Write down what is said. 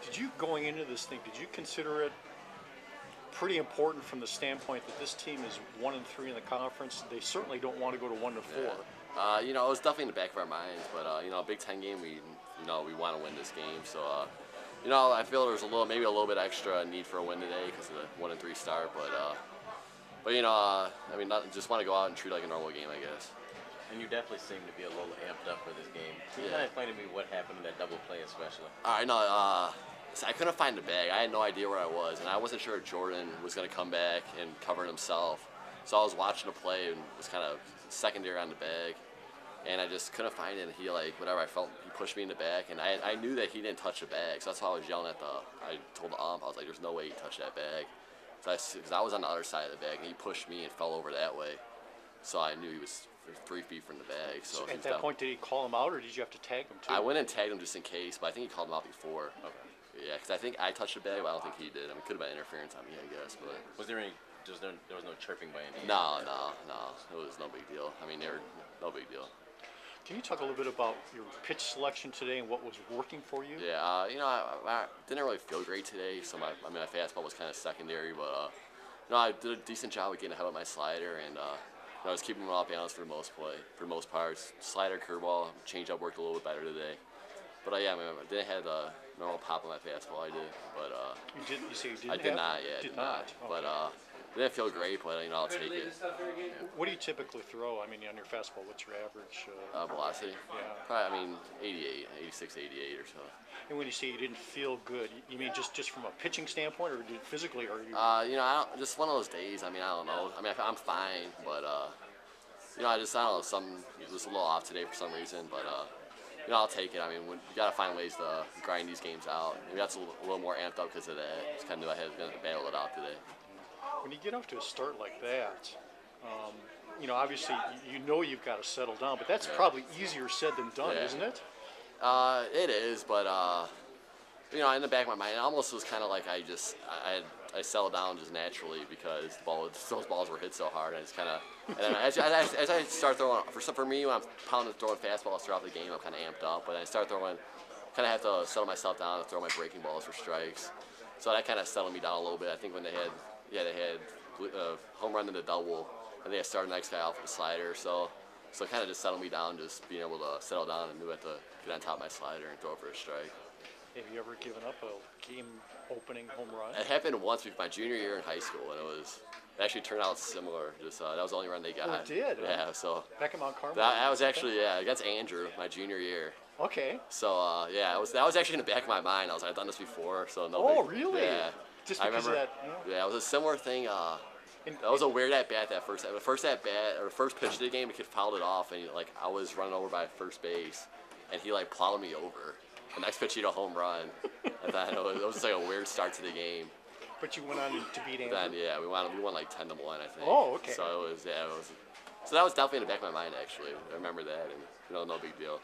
Did you, going into this thing, did you consider it pretty important from the standpoint that this team is 1-3 in the conference? They certainly don't want to go to 1-4. You know, it was definitely in the back of our minds, but you know, a Big Ten game, we want to win this game. So, you know, I feel there's maybe a little bit extra need for a win today because of the 1-3 start. But you know, I mean, just want to go out and treat it like a normal game, I guess. And you definitely seem to be a little amped up for this game. Can you Yeah. kind of explain to me what happened in that double play, especially? I know. So I couldn't find the bag. I had no idea where I was, and I wasn't sure if Jordan was going to come back and cover it himself. So I was watching the play and was kind of secondary on the bag, and I just couldn't find it. And he, like, whatever, I felt he pushed me in the back, and I knew that he didn't touch the bag. So that's why I was yelling I told the ump, I was like, there's no way he touched that bag. Because I was on the other side of the bag, and he pushed me and fell over that way. So I knew he was 3 feet from the bag. So at that point, did he call him out, or did you have to tag him too? I went and tagged him just in case, but I think he called him out before. Okay. Yeah, because I think I touched the bag, but I don't think he did. I mean, it could have been interference on me, I guess. But Was there any? There was no chirping by any? no. It was no big deal. I mean, no big deal. Can you talk a little bit about your pitch selection today and what was working for you? Yeah, you know, I didn't really feel great today, so my fastball was kind of secondary, but you know, I did a decent job of getting ahead of my slider, and you know, I was keeping him off balance for the most part. Slider, curveball, changeup worked a little bit better today. But yeah, I mean, I didn't have the normal pop on my fastball. I did, but You did. You say you didn't. I did not. Yeah, Did not. But Okay. it didn't feel great. But you know, I'll take it. What do you typically throw? I mean, on your fastball, what's your average? Velocity. Yeah. Probably, I mean, 88, 86, 88 or so. And when you say you didn't feel good, you mean just from a pitching standpoint, or physically, or you? You know, just one of those days. I mean, I don't know. I mean, I'm fine, but you know, I don't know. Something was a little off today for some reason, but you know, I'll take it. I mean, you gotta find ways to grind these games out. Maybe that's a little more amped up because of that. Just kind of knew I had to battle it out today. When you get off to a start like that, you know, obviously you know you've got to settle down, but that's probably easier said than done, Yeah. isn't it? It is, but you know, in the back of my mind, it almost was kind of like I settled down just naturally because those balls were hit so hard. I just kind of, and then as I start throwing, for me, when I'm throwing fastballs throughout the game, I'm kind of amped up. But I start throwing, kind of have to settle myself down and throw my breaking balls for strikes. So that kind of settled me down a little bit. I think when they had home run into double, and they had started the next guy off with a slider. So it kind of just settled me down, just being able to settle down and knew I had to get on top of my slider and throw for a strike. Have you ever given up a game-opening home run? It happened once my junior year in high school, and it actually turned out similar. Just that was the only run they got. Oh, it did? Yeah, so Back at Mount Carmel? that was actually against Andrew my junior year. Okay. So yeah, that was actually in the back of my mind. I was like, I've done this before, so no. Oh, really? Yeah. Just I because remember, of that? Yeah, it was a similar thing. That was a weird at bat. The first at bat or the first pitch of the game, the kid fouled it off, and I was running over by first base, and he like plowed me over. The next pitch, he hit a home run. And then it was just like a weird start to the game. But you went on to beat Andrew? Then yeah, we won like 10-1, I think. Oh, okay. So it was. So that was definitely in the back of my mind actually. I remember that, and you know, no big deal.